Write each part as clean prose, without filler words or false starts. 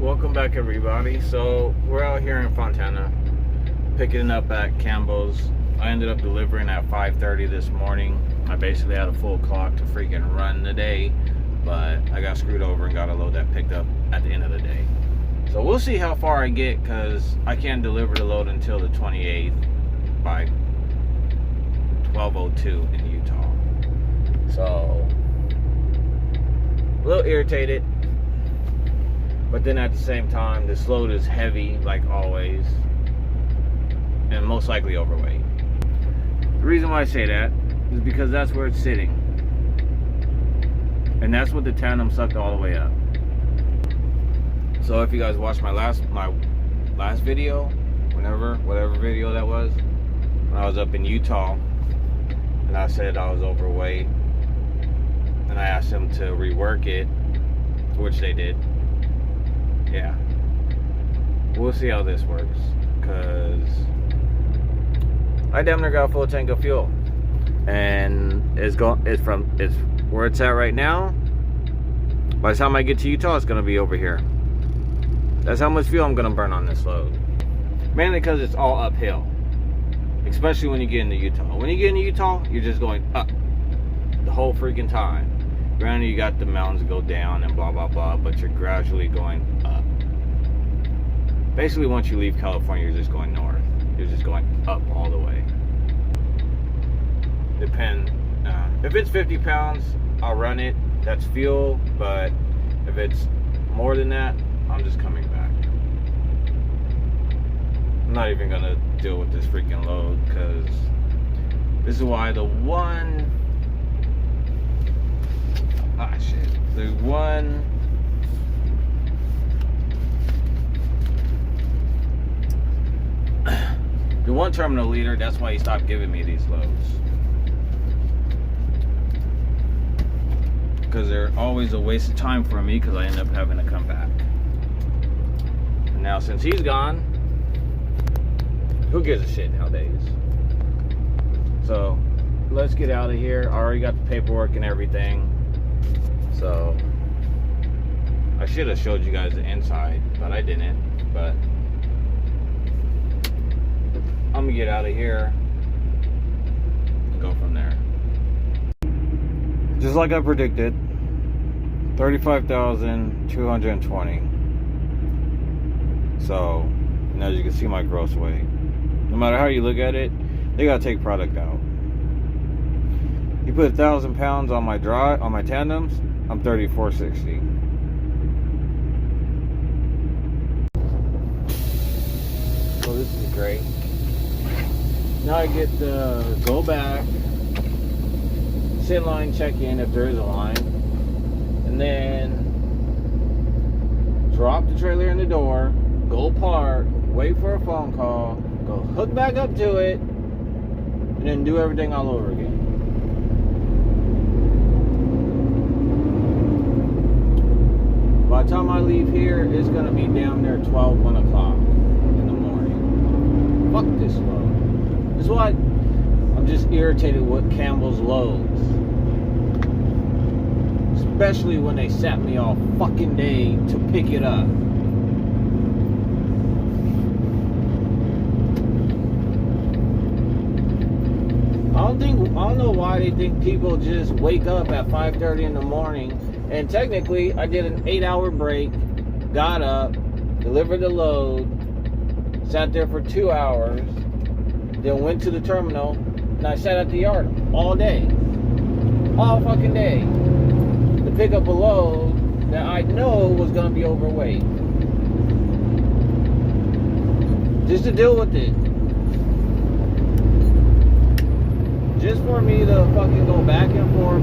Welcome back, everybody. So we're out here in Fontana picking up at Campbell's. I ended up delivering at 5:30 this morning. I basically had a full clock to freaking run today, but I got screwed over and got a load that picked up at the end of the day. So we'll see how far I get, because I can't deliver the load until the 28th by 12:02 in Utah. So a little irritated, but then at the same time, this load is heavy like always and most likely overweight. The reason why I say that is because that's where it's sitting, and that's what the tandem sucked all the way up. So if you guys watched my last video, whatever video that was, when I was up in Utah and I said I was overweight and I asked them to rework it, which they did. Yeah, we'll see how this works, because I damn near got a full tank of fuel, and it's where it's at right now. By the time I get to Utah, it's gonna be over here. That's how much fuel I'm gonna burn on this load, mainly because it's all uphill, especially when you get into Utah. When you get into Utah, you're just going up the whole freaking time. Granted, you got the mountains to go down and blah blah blah, but you're gradually going up. Basically, once you leave California, you're just going north. You're just going up all the way. If it's 50 pounds, I'll run it. That's fuel. But if it's more than that, I'm just coming back. I'm not even gonna deal with this freaking load, because this is why the one terminal leader, that's why he stopped giving me these loads, because they're always a waste of time for me, because I end up having to come back. And now since he's gone, who gives a shit nowadays? So let's get out of here. I already got the paperwork and everything, so I should have showed you guys the inside, but I didn't. But I'm gonna get out of here and go from there. Just like I predicted, 35,220. So, and as you can see, my gross weight, no matter how you look at it, they gotta take product out. You put 1,000 pounds on my tandems, I'm 3460. So this is great. Now I get to go back, sit in line, check in if there is a line, and then drop the trailer in the door, go park, wait for a phone call, go hook back up to it, and then do everything all over again. By the time I leave here, it's gonna be down there 1 o'clock in the morning. Fuck this load. That's why I'm just irritated with Campbell's loads, especially when they sat me all fucking day to pick it up. I don't know why they think people just wake up at 5:30 in the morning. And technically, I did an 8-hour break, got up, delivered the load, sat there for 2 hours, then went to the terminal, and I sat at the yard all day, all fucking day, to pick up a load that I know was gonna be overweight, just to deal with it. Just for me to fucking go back and forth.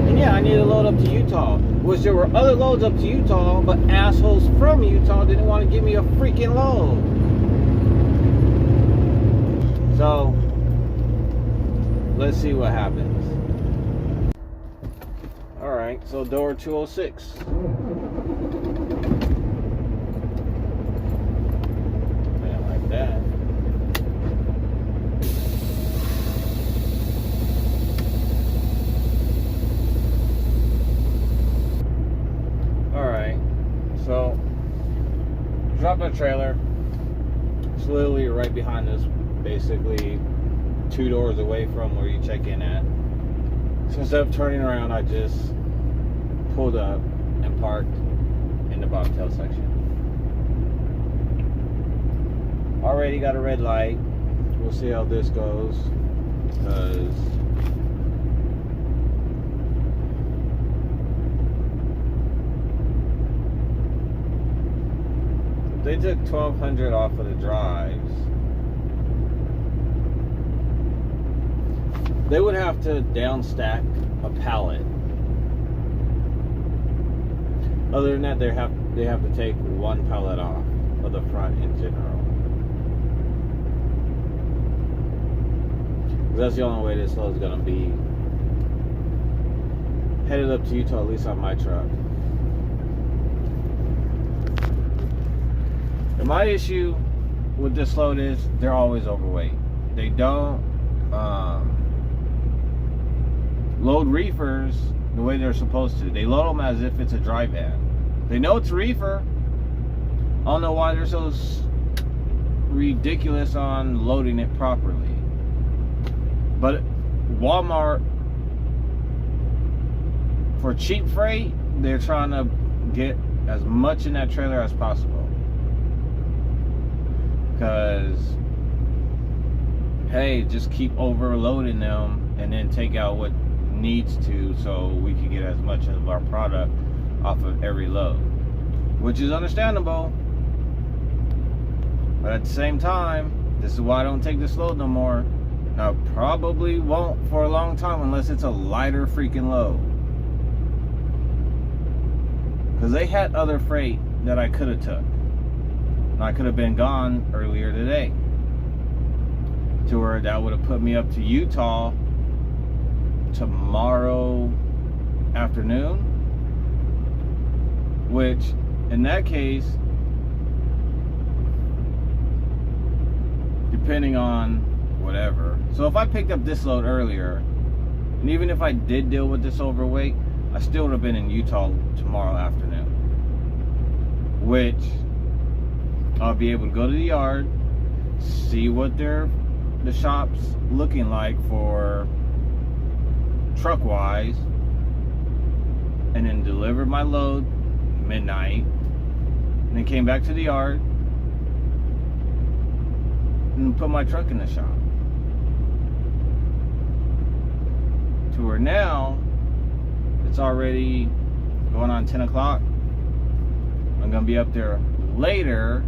And yeah, I need to load up to Utah, which there were other loads up to Utah, but assholes from Utah didn't want to give me a freaking load. So let's see what happens. Alright, so door 206. Man, like that. So dropped our trailer. It's literally right behind us, basically 2 doors away from where you check in at. So instead of turning around, I just pulled up and parked in the bobtail section. Already got a red light. We'll see how this goes, because they took $1,200 off of the drives. They would have to down stack a pallet. Other than that, they have to take 1 pallet off of the front in general. That's the only way this load is gonna be headed up to Utah, at least on my truck. And my issue with this load is they're always overweight. They don't load reefers the way they're supposed to. They load them as if it's a dry van. They know it's a reefer. I don't know why they're so ridiculous on loading it properly. But Walmart, for cheap freight, they're trying to get as much in that trailer as possible. Because, hey, just keep overloading them and then take out what needs to, so we can get as much of our product off of every load, which is understandable. But at the same time, this is why I don't take this load no more. I probably won't for a long time unless it's a lighter freaking load, because they had other freight that I could have took, and I could have been gone earlier today, to where that would have put me up to Utah tomorrow afternoon, which in that case, depending on whatever. So if I picked up this load earlier, and even if I did deal with this overweight, I still would have been in Utah tomorrow afternoon, which I'll be able to go to the yard, see what the shop's looking like for truck wise, and then deliver my load midnight, and then came back to the yard and put my truck in the shop. To where now it's already going on 10 o'clock. I'm gonna be up there later.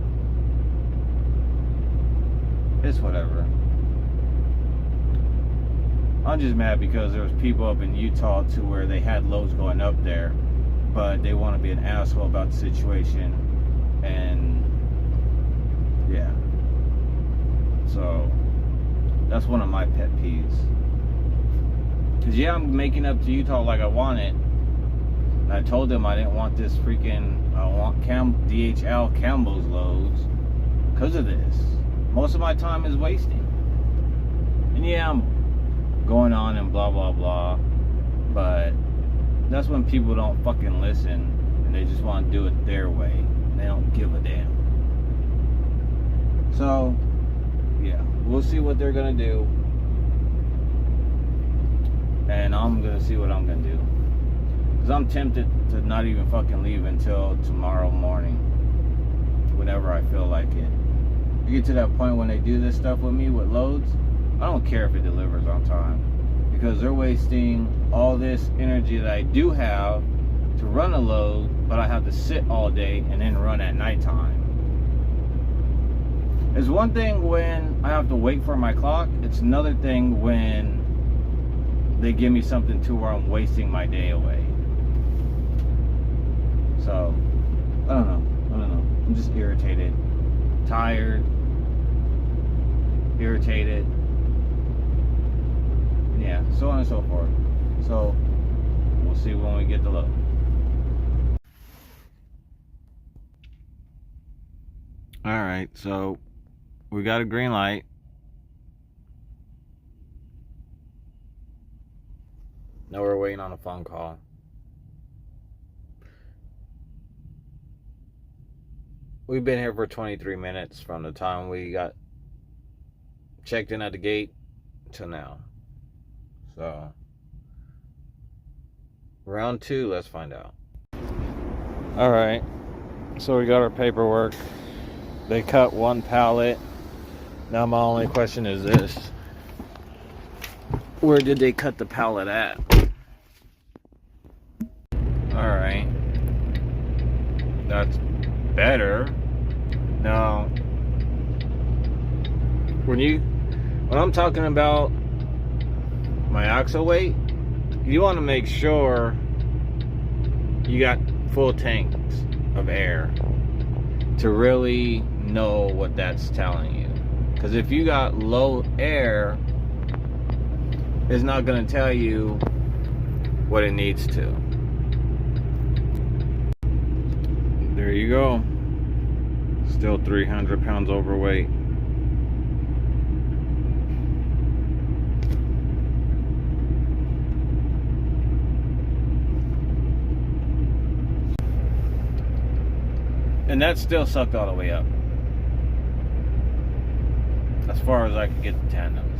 It's whatever. I'm just mad because there was people up in Utah to where they had loads going up there, but they want to be an asshole about the situation, and yeah. So that's one of my pet peeves. Cause yeah, I'm making up to Utah like I want it, and I told them I didn't want this freaking, I want DHL Campbell's loads because of this. Most of my time is wasting, and yeah, I'm going on and blah blah blah, but that's when people don't fucking listen and they just want to do it their way and they don't give a damn. So yeah, we'll see what they're gonna do, and I'm gonna see what I'm gonna do, because I'm tempted to not even fucking leave until tomorrow morning, whenever I feel like it. You get to that point when they do this stuff with me with loads, I don't care if it delivers on time, because they're wasting all this energy that I do have to run a load, but I have to sit all day and then run at nighttime. It's one thing when I have to wait for my clock. It's another thing when they give me something to where I'm wasting my day away. So, I don't know. I'm just irritated. Tired. Irritated. Yeah, so on and so forth. So, we'll see when we get the load. Alright, so we got a green light. Now we're waiting on a phone call. we've been here for 23 minutes from the time we got checked in at the gate to now. So, round 2, let's find out. All right, so we got our paperwork. They cut one pallet. Now my only question is this: where did they cut the pallet at? All right, that's better. Now, when I'm talking about my axle weight, you want to make sure you got full tanks of air to really know what that's telling you. Because if you got low air, it's not going to tell you what it needs to. There you go. Still 300 pounds overweight. And that still sucked all the way up. As far as I could get the tandems.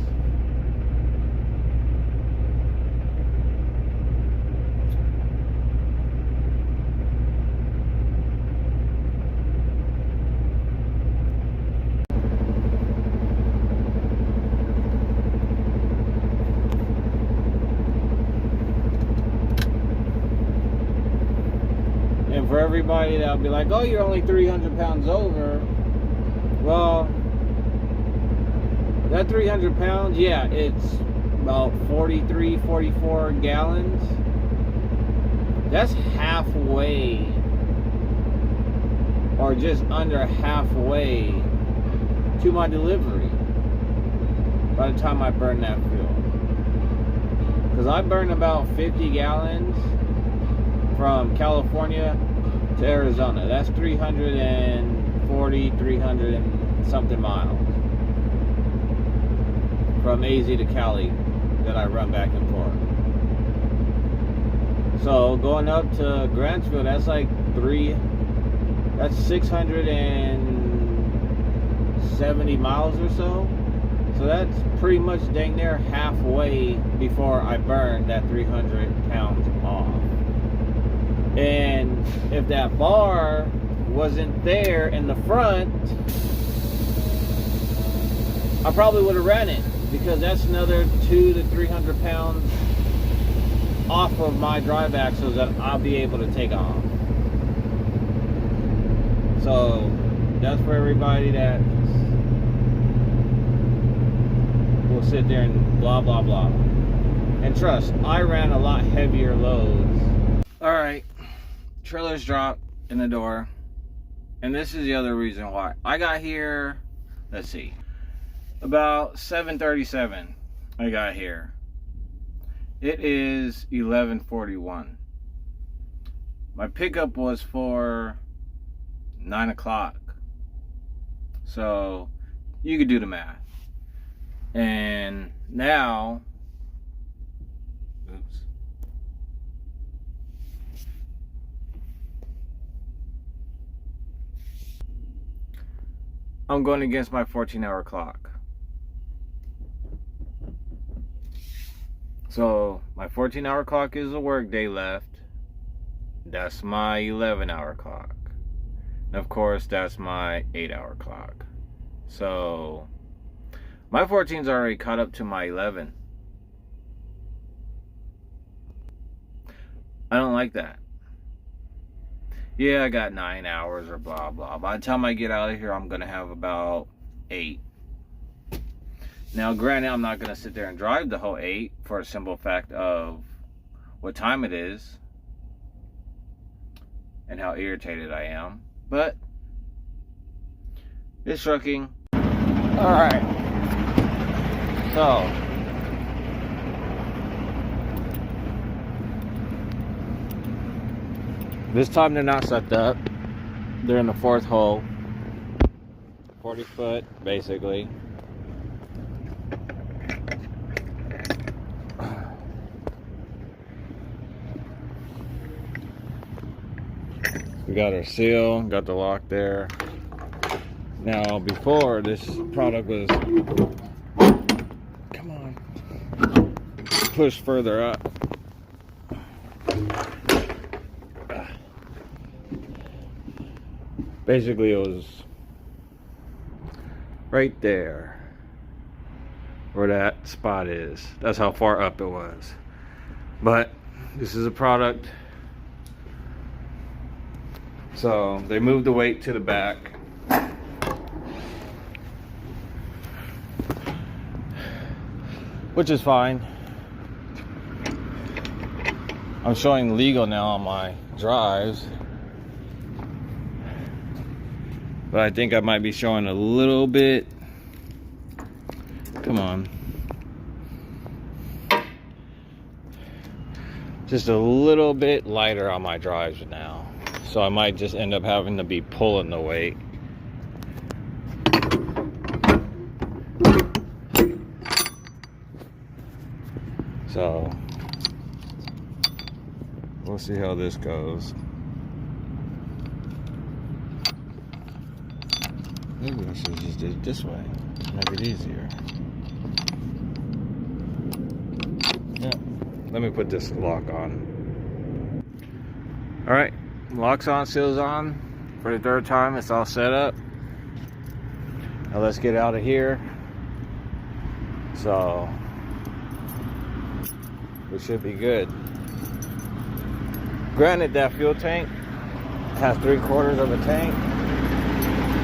And for everybody that'll be like, oh, you're only 300 pounds over. Well, that 300 pounds, yeah, it's about 43, 44 gallons. That's halfway, or just under halfway to my delivery by the time I burn that fuel. Because I burned about 50 gallons from California to Arizona. That's 340, 300 and something miles. From AZ to Cali that I run back and forth. So going up to Grantsville, that's like that's 670 miles or so. So that's pretty much dang near halfway before I burn that 300 pounds off. And if that bar wasn't there in the front, I probably would have ran it, because that's another 200 to 300 pounds off of my drive axles that I'll be able to take off. So that's for everybody that will sit there and blah blah blah. And trust, I ran a lot heavier loads. Alright, trailers dropped in the door. And this is the other reason why. I got here, let's see, about 7:37 I got here. It is 11:41. My pickup was for 9 o'clock. So you could do the math. And now, oops. I'm going against my 14-hour clock. So my 14-hour clock is a work day left. That's my 11-hour clock. And of course, that's my 8-hour clock. So my 14's already caught up to my 11. I don't like that. Yeah, I got 9 hours or blah blah. By the time I get out of here, I'm gonna have about 8. Now, granted, I'm not going to sit there and drive the whole 8 for a simple fact of what time it is and how irritated I am. But it's trucking. Alright. So, this time they're not sucked up. They're in the 4th hole. 40 foot, basically. We got our seal, got the lock there. Now, before, this product was, come on, pushed further up. Basically, it was right there where that spot is. That's how far up it was. But this is a product, so they moved the weight to the back. Which is fine. I'm showing legal now on my drives, but I think I might be showing a little bit, come on, just a little bit lighter on my drives now. So I might just end up having to be pulling the weight. So we'll see how this goes. Maybe I should just do it this way. Make it easier. Yeah. Let me put this lock on. Alright. Locks on, seals on. For the third time, it's all set up. Now let's get out of here. So we should be good. Granted, that fuel tank has 3/4 of a tank.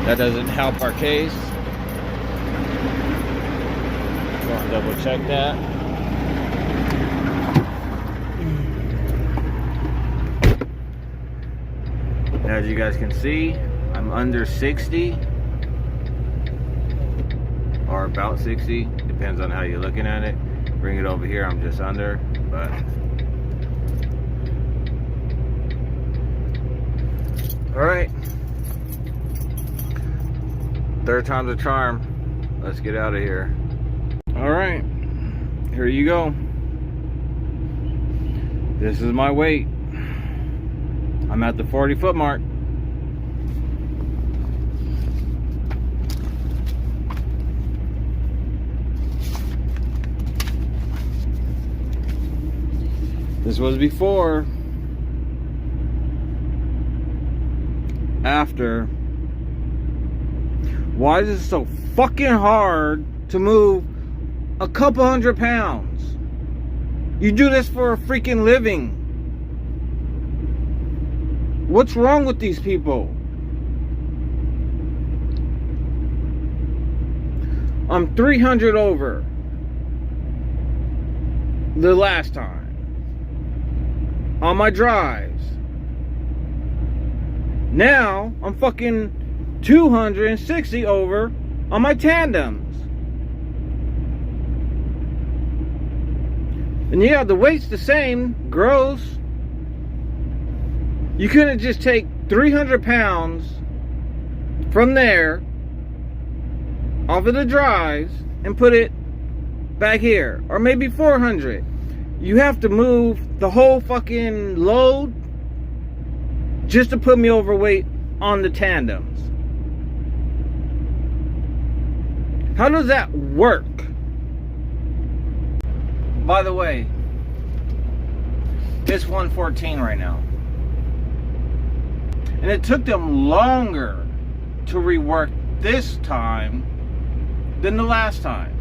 That doesn't help our case. Go and double check that. As you guys can see, I'm under 60 or about 60, depends on how you're looking at it. Bring it over here, I'm just under, but all right, third time's a charm. Let's get out of here. All right, here you go. This is my weight. I'm at the 40-foot mark. This was before. After. Why is it so fucking hard to move a couple 100 pounds? You do this for a freaking living. What's wrong with these people? I'm 300 over the last time on my drives. Now I'm fucking 260 over on my tandems. And yeah, the weight's the same, gross. You couldn't just take 300 pounds from there off of the drives and put it back here, or maybe 400. You have to move the whole fucking load just to put me overweight on the tandems. How does that work? By the way, it's 114 right now. And it took them longer to rework this time than the last time.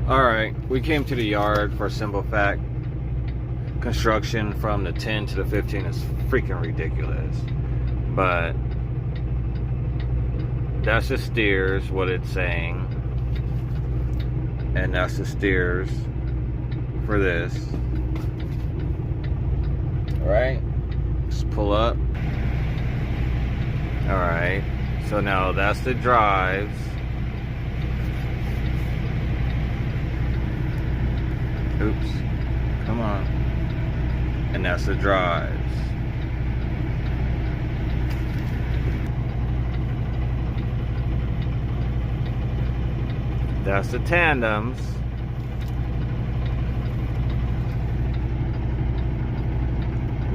Alright, we came to the yard for a simple fact. Construction from the 10 to the 15 is freaking ridiculous. But that's the steers, what it's saying. And that's the steers for this. Alright, just pull up. Alright, so now that's the drives. Oops, come on. And that's the drives. That's the tandems.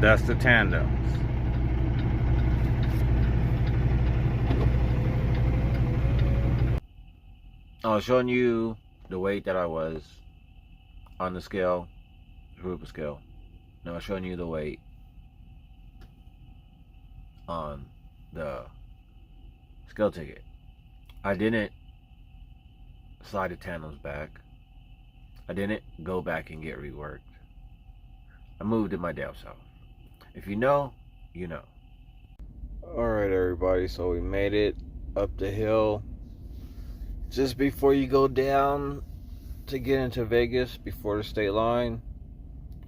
That's the tandems. I was showing you the weight that I was on the scale, group scale. Now I'm showing you the weight on the scale ticket. I didn't slide the tandems back. I didn't go back and get reworked. I moved it my damn self. If you know, you know. Alright everybody, so we made it up the hill. Just before you go down to get into Vegas, before the state line,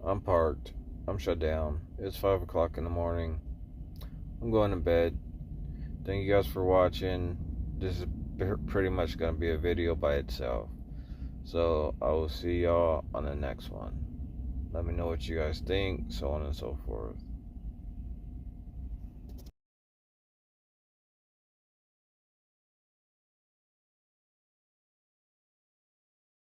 I'm parked. I'm shut down. It's 5 o'clock in the morning. I'm going to bed. Thank you guys for watching. This is pretty much going to be a video by itself. So I will see y'all on the next one. Let me know what you guys think, so on and so forth.